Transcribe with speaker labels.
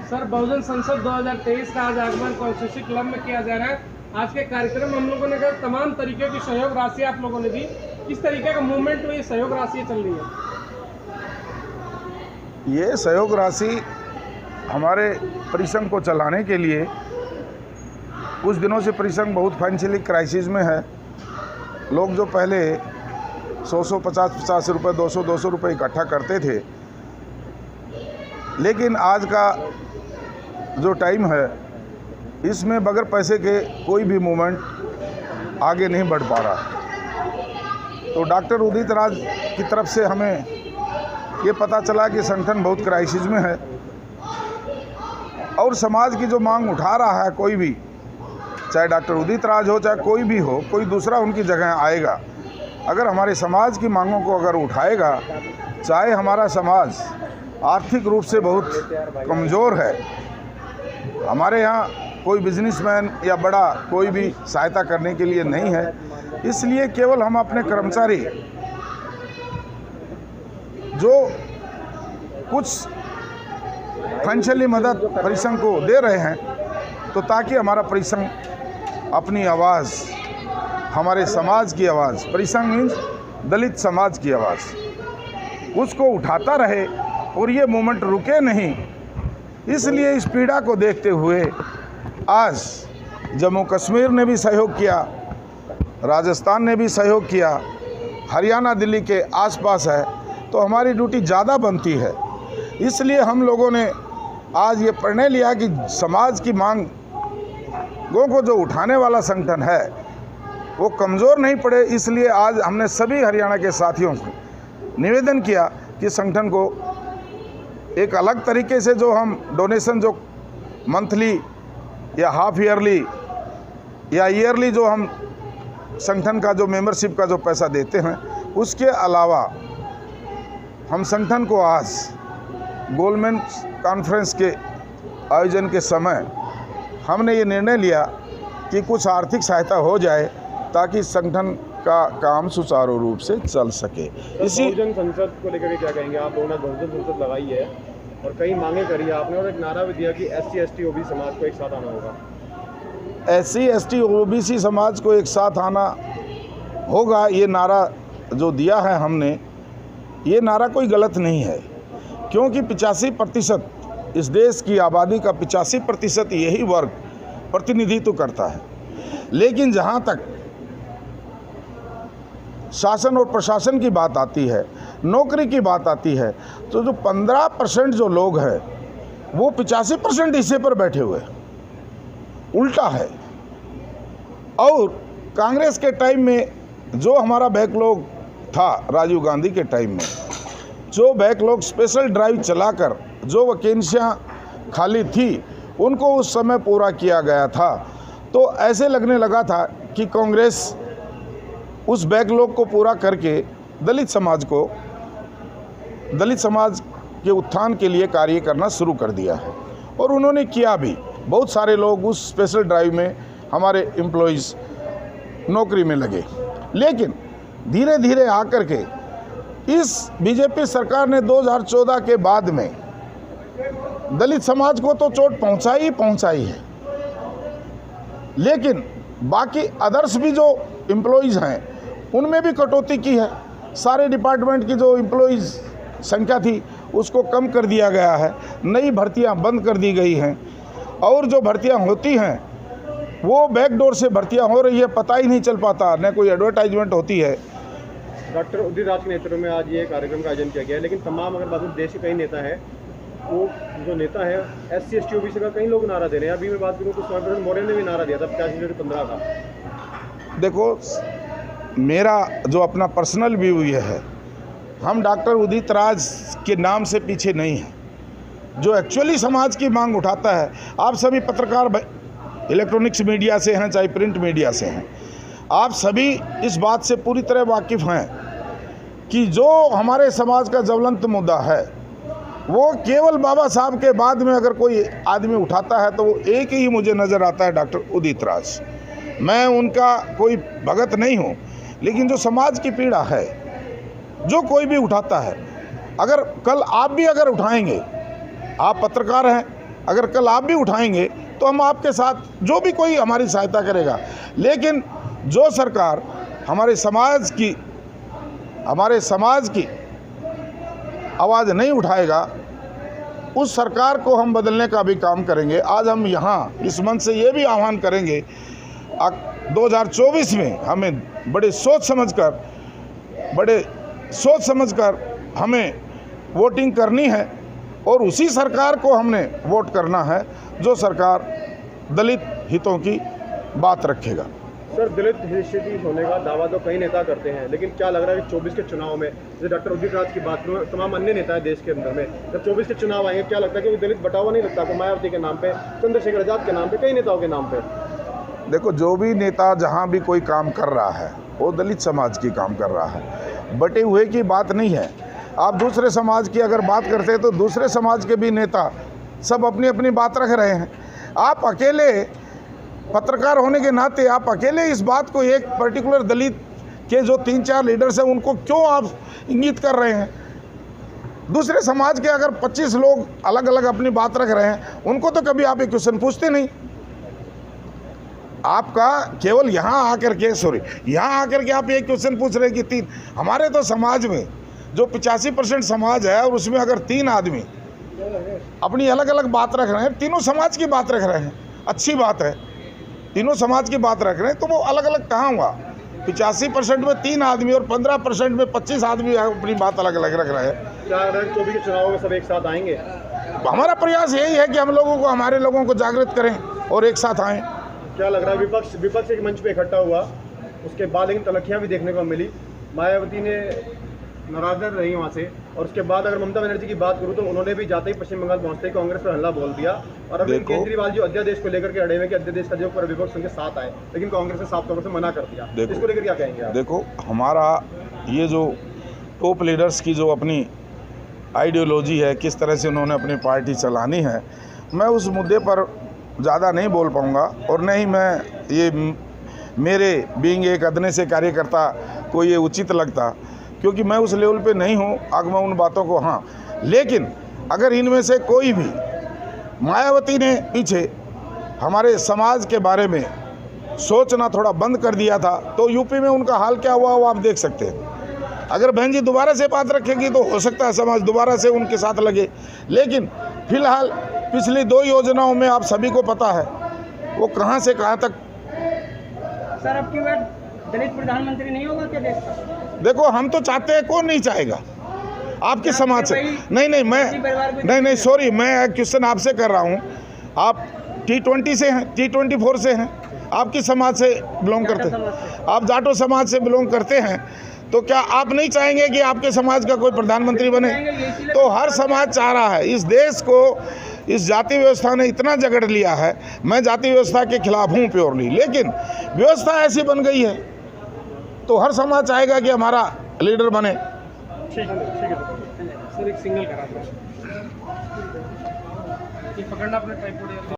Speaker 1: Sir, बहुजन संसद 2023 का आज आगमन कॉन्स्टिट्यूंसी क्लब में किया जा रहा है। आज के कार्यक्रम में हम लोगों ने तमाम तरीके की सहयोग राशि आप लोगों ने दी। किस तरीके का मूवमेंट में ये सहयोग राशि चल रही है?
Speaker 2: ये सहयोग राशि हमारे परिसंघ को चलाने के लिए, कुछ दिनों से परिसंघ बहुत फाइनेंशियली क्राइसिस में है। लोग जो पहले 100 50 रुपये 200 रुपये इकट्ठा करते थे, लेकिन आज का जो टाइम है इसमें बगैर पैसे के कोई भी मूवमेंट आगे नहीं बढ़ पा रहा। तो डॉक्टर उदित राज की तरफ से हमें ये पता चला कि संगठन बहुत क्राइसिस में है और समाज की जो मांग उठा रहा है कोई भी, चाहे डॉक्टर उदित राज हो चाहे कोई भी हो, कोई दूसरा उनकी जगह आएगा। अगर हमारे समाज की मांगों को अगर उठाएगा, चाहे हमारा समाज आर्थिक रूप से बहुत कमज़ोर है, हमारे यहाँ कोई बिजनेसमैन या बड़ा कोई भी सहायता करने के लिए नहीं है, इसलिए केवल हम अपने कर्मचारी जो कुछ फाइनेंशियली मदद परिसंघ को दे रहे हैं, तो ताकि हमारा परिसंघ अपनी आवाज़, हमारे समाज की आवाज़, परिसंघ मीन्स दलित समाज की आवाज़, उसको उठाता रहे और ये मूवमेंट रुके नहीं। इसलिए इस पीड़ा को देखते हुए आज जम्मू कश्मीर ने भी सहयोग किया, राजस्थान ने भी सहयोग किया, हरियाणा दिल्ली के आसपास है, तो हमारी ड्यूटी ज़्यादा बनती है। इसलिए हम लोगों ने आज ये निर्णय लिया कि समाज की मांगों को जो उठाने वाला संगठन है वो कमज़ोर नहीं पड़े। इसलिए आज हमने सभी हरियाणा के साथियों से निवेदन किया कि संगठन को एक अलग तरीके से जो हम डोनेशन जो मंथली या हाफ ईयरली या ईयरली जो हम संगठन का जो मेंबरशिप का जो पैसा देते हैं, उसके अलावा हम संगठन को आज गोल्डमैन कॉन्फ्रेंस के आयोजन के समय हमने ये निर्णय लिया कि कुछ आर्थिक सहायता हो जाए ताकि संगठन का काम सुचारू रूप से चल सके।
Speaker 3: इसी बहुजन संसद को लेकर क्या कहेंगे आप लोगों ने? बहुजन संसद लगाई है और कई मांगे करी है आपने, और एक नारा भी दिया कि SC ST OBC समाज को एक साथ आना होगा।
Speaker 2: SC ST OBC समाज को एक साथ आना होगा, ये नारा जो दिया है हमने, ये नारा कोई गलत नहीं है, क्योंकि 85% इस देश की आबादी का 85% यही वर्ग प्रतिनिधित्व करता है। लेकिन जहाँ तक शासन और प्रशासन की बात आती है, नौकरी की बात आती है, तो जो 15% जो लोग हैं वो 85% हिस्से पर बैठे हुए उल्टा है। और कांग्रेस के टाइम में जो हमारा बैकलॉग था, राजीव गांधी के टाइम में जो बैकलॉग स्पेशल ड्राइव चलाकर जो वैकेंसियाँ खाली थी उनको उस समय पूरा किया गया था। तो ऐसे लगने लगा था कि कांग्रेस उस बैकलॉग को पूरा करके दलित समाज के उत्थान के लिए कार्य करना शुरू कर दिया है, और उन्होंने किया भी। बहुत सारे लोग उस स्पेशल ड्राइव में हमारे एम्प्लॉइज़ नौकरी में लगे। लेकिन धीरे धीरे आकर के इस बीजेपी सरकार ने 2014 के बाद में दलित समाज को तो चोट पहुंचाई है, लेकिन बाकी अदर्स भी जो एम्प्लॉइज़ हैं उनमें भी कटौती की है। सारे डिपार्टमेंट की जो एम्प्लॉइज़ संख्या थी उसको कम कर दिया गया है, नई भर्तियां बंद कर दी गई हैं, और जो भर्तियां होती हैं वो बैकडोर से भर्तियां हो रही है, पता ही नहीं चल पाता, न कोई एडवर्टाइजमेंट होती है।
Speaker 3: डॉक्टर उदित राज के नेतृत्व में आज ये कार्यक्रम का आयोजन किया गया है, लेकिन तमाम अगर बात देश के कई नेता है, वो जो नेता है SC ST OBC का कई लोग नारा दे रहे हैं। अभी मैं बात करूँ तो स्वामी मौर्य ने भी नारा दिया था 85 से 15 का।
Speaker 2: देखो, मेरा जो अपना पर्सनल व्यू ये है, हम डॉक्टर उदित राज के नाम से पीछे नहीं हैं। जो एक्चुअली समाज की मांग उठाता है, आप सभी पत्रकार इलेक्ट्रॉनिक्स मीडिया से हैं चाहे प्रिंट मीडिया से हैं, आप सभी इस बात से पूरी तरह वाकिफ़ हैं कि जो हमारे समाज का ज्वलंत मुद्दा है वो केवल बाबा साहब के बाद में अगर कोई आदमी उठाता है तो वो एक ही मुझे नज़र आता है, डॉक्टर उदित राज। मैं उनका कोई भगत नहीं हूँ, लेकिन जो समाज की पीड़ा है जो कोई भी उठाता है, अगर कल आप भी अगर उठाएंगे, आप पत्रकार हैं, अगर कल आप भी उठाएंगे तो हम आपके साथ, जो भी कोई हमारी सहायता करेगा। लेकिन जो सरकार हमारे समाज की आवाज़ नहीं उठाएगा, उस सरकार को हम बदलने का भी काम करेंगे। आज हम यहाँ इस मंच से ये भी आह्वान करेंगे, 2024 में हमें बड़े सोच समझकर हमें वोटिंग करनी है और उसी सरकार को हमने वोट करना है जो सरकार दलित हितों की बात रखेगा।
Speaker 3: सर, दलित हित होने का दावा तो कई नेता करते हैं, लेकिन क्या लग रहा है कि 24 के चुनाव में, जैसे डॉक्टर उदित राज की बात करूँ, तमाम अन्य नेता है देश के अंदर में, जब 24 के चुनाव आएंगे, क्या लगता है कि दलित बटावा नहीं लगता? मायावती के नाम पे, चंद्रशेखर आजाद के नाम पे, कई नेताओं के नाम पे।
Speaker 2: देखो, जो भी नेता जहाँ भी कोई काम कर रहा है वो दलित समाज की काम कर रहा है, बटे हुए की बात नहीं है। आप दूसरे समाज की अगर बात करते हैं तो दूसरे समाज के भी नेता सब अपनी अपनी बात रख रहे हैं। आप अकेले पत्रकार होने के नाते आप अकेले इस बात को एक पर्टिकुलर दलित के जो 3-4 लीडर्स हैं उनको क्यों आप इंगित कर रहे हैं? दूसरे समाज के अगर 25 लोग अलग अलग अपनी बात रख रहे हैं, उनको तो कभी आप ये क्वेश्चन पूछते नहीं। आपका केवल यहाँ आकर के आप ये क्वेश्चन पूछ रहे हैं कि 3, हमारे तो समाज में जो 85% समाज है और उसमें अगर 3 आदमी अपनी अलग अलग बात रख रहे हैं, तीनों समाज की बात रख रहे हैं, अच्छी बात है, तीनों समाज की बात रख रहे हैं, तो वो अलग अलग कहाँ हुआ? 85% में 3 आदमी और 15% में 25 आदमी अपनी बात अलग अलग रख रहे हैं।
Speaker 3: क्या 24 के चुनाव में सब एक साथ आएंगे?
Speaker 2: हमारा प्रयास यही है कि हम लोगों को, हमारे लोगों को जागृत करें और एक साथ आएँ।
Speaker 3: क्या लग रहा है विपक्ष एक मंच पे इकट्ठा हुआ, उसके बाद लेकिन तलखियां भी देखने को मिली, मायावती ने नाराज रही वहाँ से, और उसके बाद अगर ममता बनर्जी की बात करूँ तो उन्होंने भी जाते ही पश्चिम बंगाल पहुँचते ही कांग्रेस पर हमला बोल दिया। और अभी केजरीवाल जो अध्यादेश को लेकर के अड़े हुए कि अध्यादेश का जो विपक्ष उनके साथ आए, लेकिन कांग्रेस ने साफ तौर से मना कर दिया। इसको लेकर क्या कहेंगे आप? देखो,
Speaker 2: हमारा ये जो टॉप लीडर्स की जो अपनी आइडियोलॉजी है, किस तरह से उन्होंने अपनी पार्टी चलानी है, मैं उस मुद्दे पर ज़्यादा नहीं बोल पाऊँगा और न ही मैं ये मेरे बीइंग एक अदने से कार्यकर्ता को ये उचित लगता, क्योंकि मैं उस लेवल पे नहीं हूँ। आगे मैं उन बातों को, हाँ, लेकिन अगर इनमें से कोई भी, मायावती ने पीछे हमारे समाज के बारे में सोचना थोड़ा बंद कर दिया था, तो यूपी में उनका हाल क्या हुआ वो आप देख सकते हैं। अगर बहन जी दोबारा से बात रखेगी तो हो सकता है समाज दोबारा से उनके साथ लगे, लेकिन फिलहाल पिछली 2 योजनाओं में आप सभी को पता है वो कहाँ से कहाँ तक।
Speaker 4: सर, अब की बार दलित प्रधानमंत्री नहीं होगा क्या देश का?
Speaker 2: देखो, हम तो चाहते हैं, कौन नहीं चाहेगा आपके समाज से। नहीं, सॉरी, मैं एक क्वेश्चन आपसे कर रहा हूँ। आप T20 से हैं, T24 से हैं, आपकी समाज से बिलोंग करते हैं, आप जाटो समाज से बिलोंग करते हैं, तो क्या आप नहीं चाहेंगे कि आपके समाज का कोई प्रधानमंत्री बने? तो हर समाज चाह रहा है। इस देश को इस जाति व्यवस्था ने इतना जकड़ लिया है। मैं जाति व्यवस्था के खिलाफ हूँ प्योरली, लेकिन व्यवस्था ऐसी बन गई है तो हर समाज चाहेगा कि हमारा लीडर बने।
Speaker 3: ठीक है
Speaker 1: सर, एक सिंगल करा दो, ये पकड़ना अपने टाइप